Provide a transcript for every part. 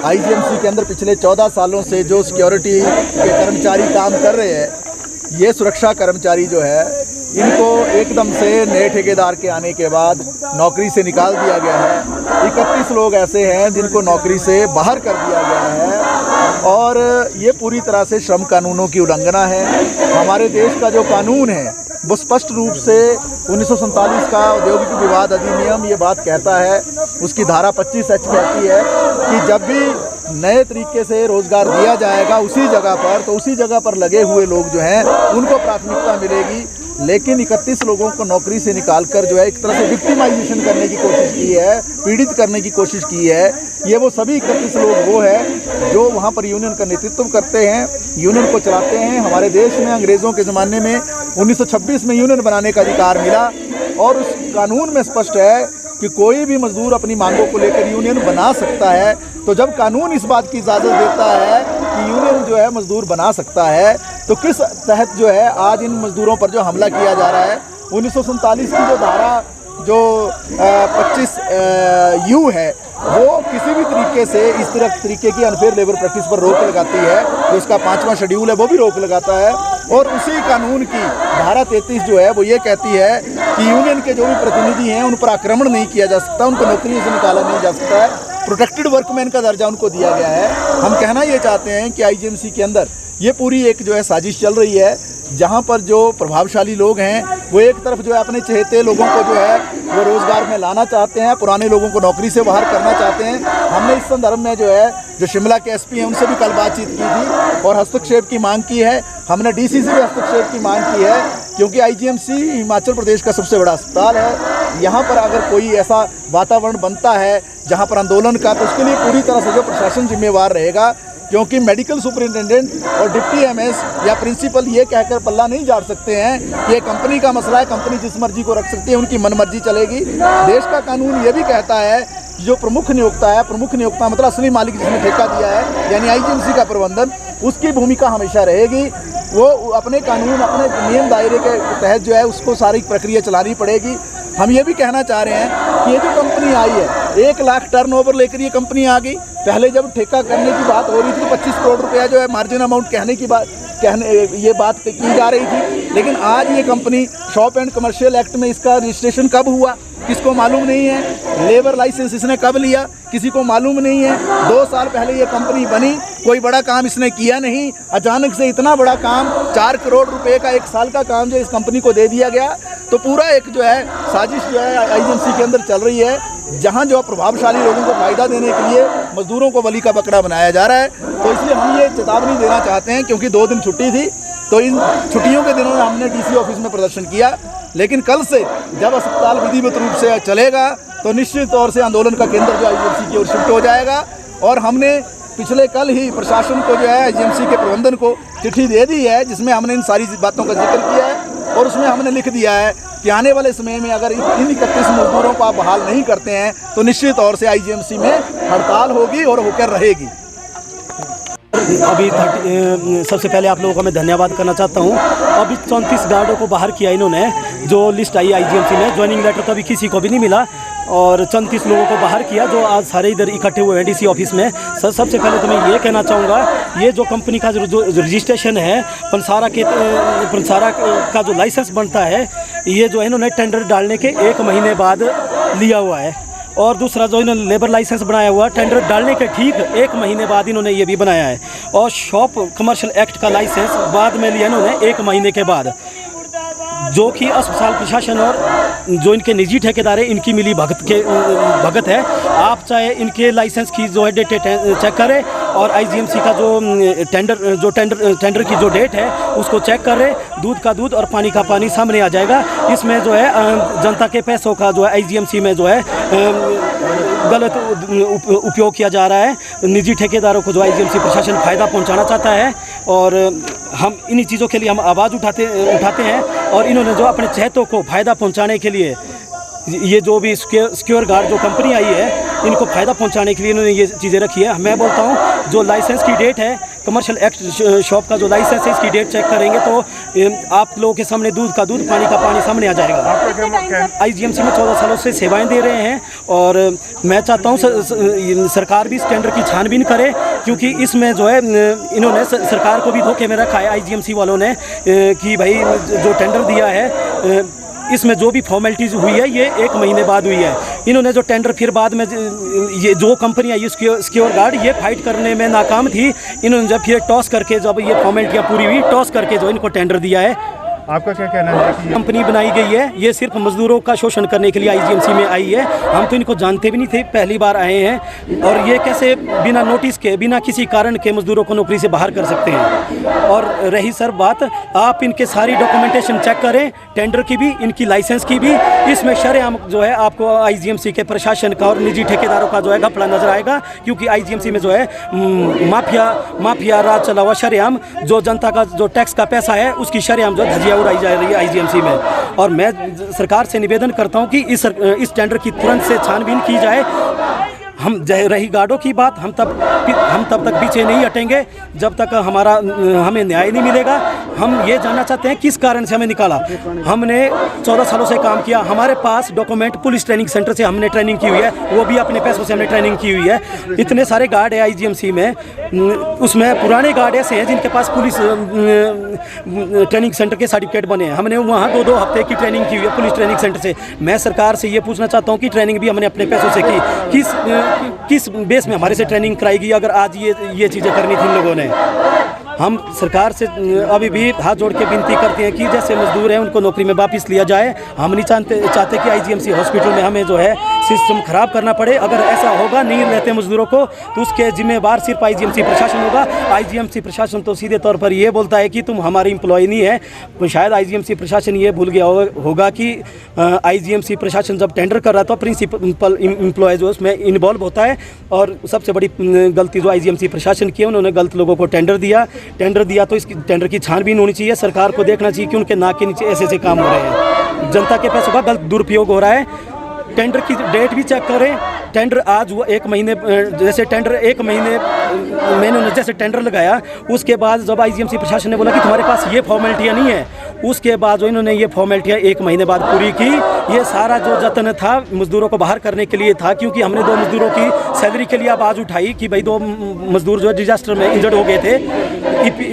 IGMC के अंदर पिछले 14 सालों से जो सिक्योरिटी के कर्मचारी काम कर रहे हैं, ये सुरक्षा कर्मचारी जो है इनको एकदम से नए ठेकेदार के आने के बाद नौकरी से निकाल दिया गया है। 31 लोग ऐसे हैं जिनको नौकरी से बाहर कर दिया गया है और ये पूरी तरह से श्रम कानूनों की उल्लंघना है। हमारे देश का जो कानून है वो स्पष्ट रूप से 1947 का औद्योगिक विवाद अधिनियम ये बात कहता है, उसकी धारा 25H कहती है कि जब भी नए तरीके से रोज़गार दिया जाएगा उसी जगह पर, तो उसी जगह पर लगे हुए लोग जो हैं उनको प्राथमिकता मिलेगी। लेकिन 31 लोगों को नौकरी से निकालकर जो है एक तरह से विक्टिमाइजेशन करने की कोशिश की है, पीड़ित करने की कोशिश की है। ये वो सभी 31 लोग वो है जो वहाँ पर यूनियन का नेतृत्व करते हैं, यूनियन को चलाते हैं। हमारे देश में अंग्रेज़ों के ज़माने में 1926 में यूनियन बनाने का अधिकार मिला और उस कानून में स्पष्ट है कि कोई भी मजदूर अपनी मांगों को लेकर यूनियन बना सकता है। तो जब कानून इस बात की इजाज़त देता है कि यूनियन जो है मजदूर बना सकता है, तो किस तहत जो है आज इन मजदूरों पर जो हमला किया जा रहा है। 1947 की जो धारा जो 25U है वो किसी भी तरीके से इस तरीके की अनफेयर लेबर प्रैक्टिस पर रोक लगाती है। जो उसका 5वां शेड्यूल है वो भी रोक लगाता है और उसी कानून की धारा 33 जो है वो ये कहती है कि यूनियन के जो भी प्रतिनिधि हैं उन पर आक्रमण नहीं किया जा सकता, उनको नौकरी से निकाला नहीं जा सकता है, प्रोटेक्टेड वर्कमैन का दर्जा उनको दिया गया है। हम कहना ये चाहते हैं कि आईजीएमसी के अंदर ये पूरी एक जो है साजिश चल रही है, जहाँ पर जो प्रभावशाली लोग हैं वो एक तरफ जो है अपने चहेते लोगों को जो है वो रोज़गार में लाना चाहते हैं, पुराने लोगों को नौकरी से बाहर करना चाहते हैं। हमने इस संदर्भ में जो है जो शिमला के एसपी हैं उनसे भी कल बातचीत की थी और हस्तक्षेप की मांग की है। हमने डीसी से भी हस्तक्षेप की मांग की है, क्योंकि आईजीएमसी हिमाचल प्रदेश का सबसे बड़ा अस्पताल है। यहाँ पर अगर कोई ऐसा वातावरण बनता है जहाँ पर आंदोलन का, तो उसके लिए पूरी तरह से जो प्रशासन जिम्मेवार रहेगा, क्योंकि मेडिकल सुपरिटेंडेंट और डिप्टी एमएस या प्रिंसिपल ये कहकर पल्ला नहीं झाड़ सकते हैं कि ये कंपनी का मसला है, कंपनी जिस मर्जी को रख सकती है, उनकी मनमर्जी चलेगी। देश का कानून ये भी कहता है कि जो प्रमुख नियोक्ता है, प्रमुख नियोक्ता मतलब असली मालिक जिसने ठेका दिया है यानी आईजीएमसी का प्रबंधन, उसकी भूमिका हमेशा रहेगी। वो अपने कानून अपने नियम दायरे के तहत जो है उसको सारी प्रक्रिया चलानी पड़ेगी। हम ये भी कहना चाह रहे हैं कि ये जो कंपनी आई है 1 लाख टर्नओवर लेकर ये कंपनी आ गई। पहले जब ठेका करने की बात हो रही थी तो 25 करोड़ रुपया जो है मार्जिन अमाउंट ये बात की जा रही थी, लेकिन आज ये company shop and commercial act में इसका रजिस्ट्रेशन कब हुआ किसको मालूम नहीं है। लेबर लाइसेंस इसने कब लिया किसी को मालूम नहीं है। 2 साल पहले ये कंपनी बनी, कोई बड़ा काम इसने किया नहीं। अचानक से इतना बड़ा काम 4 करोड़ रुपए का 1 साल का काम जो इस कंपनी को दे दिया गया। तो पूरा एक जो है साजिश जो है आईजीएमसी के अंदर चल रही है, जहां जो प्रभावशाली लोगों को फ़ायदा देने के लिए मजदूरों को बलि का बकरा बनाया जा रहा है। तो इसलिए हम ये चेतावनी देना चाहते हैं, क्योंकि 2 दिन छुट्टी थी, तो इन छुट्टियों के दिनों में हमने डीसी ऑफिस में प्रदर्शन किया, लेकिन कल से जब अस्पताल विधिवत रूप से चलेगा तो निश्चित तौर से आंदोलन का केंद्र जो आईजीएमसी की ओर शिफ्ट हो जाएगा। और हमने पिछले कल ही प्रशासन को जो है आईजीएमसी के प्रबंधन को चिट्ठी दे दी है, जिसमें हमने इन सारी बातों का जिक्र किया है और उसमें हमने लिख दिया है कि आने वाले समय में अगर इन 31 मजदूरों को आप बहाल नहीं करते हैं तो निश्चित तौर से आईजीएमसी में हड़ताल होगी और होकर रहेगी। अभी सबसे पहले आप लोगों का मैं धन्यवाद करना चाहता हूँ। अभी 34 गार्डों को बाहर किया इन्होंने, जो लिस्ट आई आईजीएमसी में। ज्वाइनिंग लेटर तो अभी किसी को भी नहीं मिला और 34 लोगों को बाहर किया, जो आज सारे इधर इकट्ठे हुए हैं डीसी ऑफिस में। सबसे पहले तो मैं ये कहना चाहूँगा, ये जो कंपनी का जो रजिस्ट्रेशन है, पंसारा का जो लाइसेंस बनता है, ये जो है इन्होंने टेंडर डालने के 1 महीने बाद लिया हुआ है। और दूसरा जो इन्होंने लेबर लाइसेंस बनाया हुआ, टेंडर डालने के ठीक 1 महीने बाद इन्होंने ये भी बनाया है। और शॉप कमर्शियल एक्ट का लाइसेंस बाद में लिया इन्होंने 1 महीने के बाद, जो कि अस्पताल प्रशासन और जो इनके निजी ठेकेदार हैं इनकी मिली भगत है। आप चाहे इनके लाइसेंस की जो है डेट चेक करें और आईजीएमसी का जो टेंडर की जो डेट है उसको चेक करें। दूध का दूध और पानी का पानी सामने आ जाएगा। इसमें जो है जनता के पैसों का जो है आईजीएमसी में जो है गलत उपयोग किया जा रहा है। निजी ठेकेदारों को जो आईजीएमसी प्रशासन फ़ायदा पहुंचाना चाहता है और हम इन्हीं चीज़ों के लिए हम आवाज़ उठाते हैं। और इन्होंने जो अपने चहेतों को फ़ायदा पहुंचाने के लिए ये जो भी सिक्योर गार्ड जो कंपनी आई है, इनको फ़ायदा पहुंचाने के लिए इन्होंने ये चीज़ें रखी है। मैं बोलता हूं जो लाइसेंस की डेट है कमर्शियल एक्ट शॉप का जो लाइसेंस है इसकी डेट चेक करेंगे तो आप लोगों के सामने दूध का दूध, पानी का पानी सामने आ जाएगा। आईजीएमसी में 14 सालों से सेवाएं दे रहे हैं और मैं चाहता हूं सरकार भी इस टेंडर की छानबीन करे, क्योंकि इसमें जो है इन्होंने सरकार को भी धोखे में रखा है आईजीएमसी वालों ने कि भाई जो टेंडर दिया है इसमें जो भी फॉर्मेलिटीज़ हुई है ये 1 महीने बाद हुई है। इन्होंने जो टेंडर फिर बाद में ये जो कंपनियाँ ये सिक्योर गार्ड ये फाइट करने में नाकाम थी, इन्होंने जब फिर टॉस करके जब ये फॉर्मेलिटियाँ पूरी हुई टॉस करके जो इनको टेंडर दिया है। आपका क्या कहना है कि कंपनी बनाई गई है ये सिर्फ मजदूरों का शोषण करने के लिए आईजीएमसी में आई है। हम तो इनको जानते भी नहीं थे, पहली बार आए हैं और ये कैसे बिना नोटिस के बिना किसी कारण के मजदूरों को नौकरी से बाहर कर सकते हैं। और रही सर बात, आप इनके सारी डॉक्यूमेंटेशन चेक करें, टेंडर की भी, इनकी लाइसेंस की भी, इसमें शरेआम जो है आपको आईजीएमसी के प्रशासन का और निजी ठेकेदारों का जो है घपला नजर आएगा, क्योंकि आईजीएमसी में जो है माफिया राज चला हुआ शरेआम, जो जनता का जो टैक्स का पैसा है उसकी शरेआम जो धजिया उड़ाई जा रही है आईजीएमसी में। और मैं सरकार से निवेदन करता हूं कि इस टेंडर की तुरंत से छानबीन की जाए। हम रही गार्डों की बात, हम तब तक पीछे नहीं हटेंगे जब तक हमें न्याय नहीं मिलेगा। हम ये जानना चाहते हैं किस कारण से हमें निकाला। हमने 14 सालों से काम किया, हमारे पास डॉक्यूमेंट पुलिस ट्रेनिंग सेंटर से हमने ट्रेनिंग की हुई है, वो भी अपने पैसों से हमने ट्रेनिंग की हुई है। इतने सारे गार्ड है आईजीएमसी में, उसमें पुराने गार्ड ऐसे हैं जिनके पास पुलिस ट्रेनिंग सेंटर के सर्टिफिकेट बने हैं। हमने वहाँ 2-2 हफ्ते की ट्रेनिंग की हुई है पुलिस ट्रेनिंग सेंटर से। मैं सरकार से ये पूछना चाहता हूँ कि ट्रेनिंग भी हमने अपने पैसों से की, किस बेस में हमारे से ट्रेनिंग कराएगी अगर आज ये चीज़ें करनी थी इन लोगों ने। हम सरकार से अभी भी हाथ जोड़ के विनती करते हैं कि जैसे मजदूर हैं उनको नौकरी में वापस लिया जाए। हम नहीं चाहते कि आईजीएमसी हॉस्पिटल में हमें जो है सिस्टम ख़राब करना पड़े। अगर ऐसा होगा नहीं रहते मजदूरों को तो उसके जिम्मेवार सिर्फ आईजीएमसी प्रशासन होगा। आईजीएमसी प्रशासन तो सीधे तौर पर ये बोलता है कि तुम हमारी एम्प्लॉय नहीं है। तो शायद आईजीएमसी प्रशासन ये भूल गया होगा कि आईजीएमसी प्रशासन जब टेंडर कर रहा था प्रिंसिपल एम्प्लॉय जो उसमें इन्वॉल्व होता है। और सबसे बड़ी गलती जो आईजीएमसी प्रशासन की है, उन्होंने गलत लोगों को टेंडर दिया तो इसकी टेंडर की छानबीन होनी चाहिए। सरकार को देखना चाहिए कि उनके नाक के नीचे ऐसे काम हो रहे हैं, जनता के पैसों का गलत दुरुपयोग हो रहा है। टेंडर की डेट भी चेक करें। टेंडर आज वो 1 महीने जैसे टेंडर 1 महीने मैंने जैसे टेंडर लगाया, उसके बाद जब आईजीएमसी प्रशासन ने बोला कि तुम्हारे पास ये फॉर्मेलिटियाँ नहीं है, उसके बाद जो इन्होंने ये फॉर्मेलिटियाँ 1 महीने बाद पूरी की। ये सारा जो जतन था मजदूरों को बाहर करने के लिए था, क्योंकि हमने 2 मजदूरों की सैलरी के लिए आवाज़ उठाई कि भाई 2 मजदूर जो डिजास्टर में इंजर्ड हो गए थे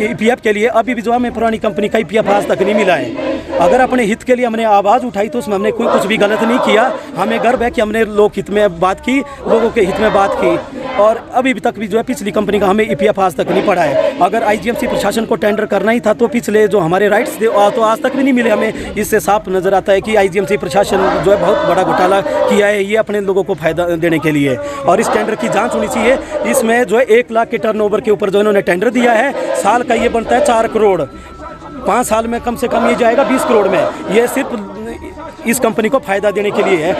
ईपीएफ के लिए। अभी भी जो हमें पुरानी कंपनी का ईपीएफ आज तक नहीं मिला है। अगर अपने हित के लिए हमने आवाज़ उठाई तो उसमें हमने कुछ भी गलत नहीं किया। हमें गर्व है कि हमने लोक हित में बात की, लोगों के हित में बात की। और अभी तक भी जो है पिछली कंपनी का हमें ईपीएफ आज तक नहीं पड़ा है। अगर आईजीएमसी प्रशासन को टेंडर करना ही था तो पिछले जो हमारे राइट्स थे तो आज तक भी नहीं मिले हमें। इससे साफ नज़र आता है कि आईजीएमसी प्रशासन जो है बहुत बड़ा घोटाला किया है ये अपने लोगों को फायदा देने के लिए। और इस टेंडर की जांच होनी चाहिए। इसमें जो है 1 लाख के टर्नओवर के ऊपर जो इन्होंने टेंडर दिया है, साल का ये बनता है 4 करोड़। 5 साल में कम से कम ये जाएगा 20 करोड़ में। ये सिर्फ इस कंपनी को फ़ायदा देने के लिए है।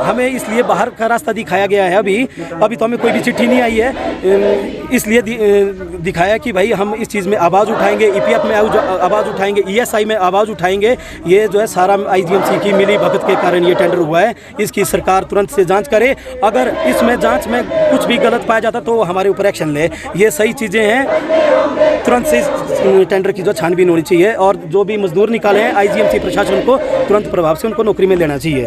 हमें इसलिए बाहर का रास्ता दिखाया गया है। अभी तो हमें कोई भी चिट्ठी नहीं आई है, इसलिए दिखाया कि भाई हम इस चीज़ में आवाज़ उठाएंगे, ईपीएफ में आवाज़ उठाएंगे, ईएसआई में आवाज़ उठाएंगे। ये जो है सारा आईजीएमसी की मिली भगत के कारण ये टेंडर हुआ है। इसकी सरकार तुरंत से जांच करे। अगर इसमें जांच में कुछ भी गलत पाया जाता तो हमारे ऊपर एक्शन ले। ये सही चीज़ें हैं, तुरंत से टेंडर की जो छानबीन होनी चाहिए। और जो भी मजदूर निकाले हैं आईजीएमसी प्रशासन को तुरंत प्रभाव से उनको नौकरी में लेना चाहिए।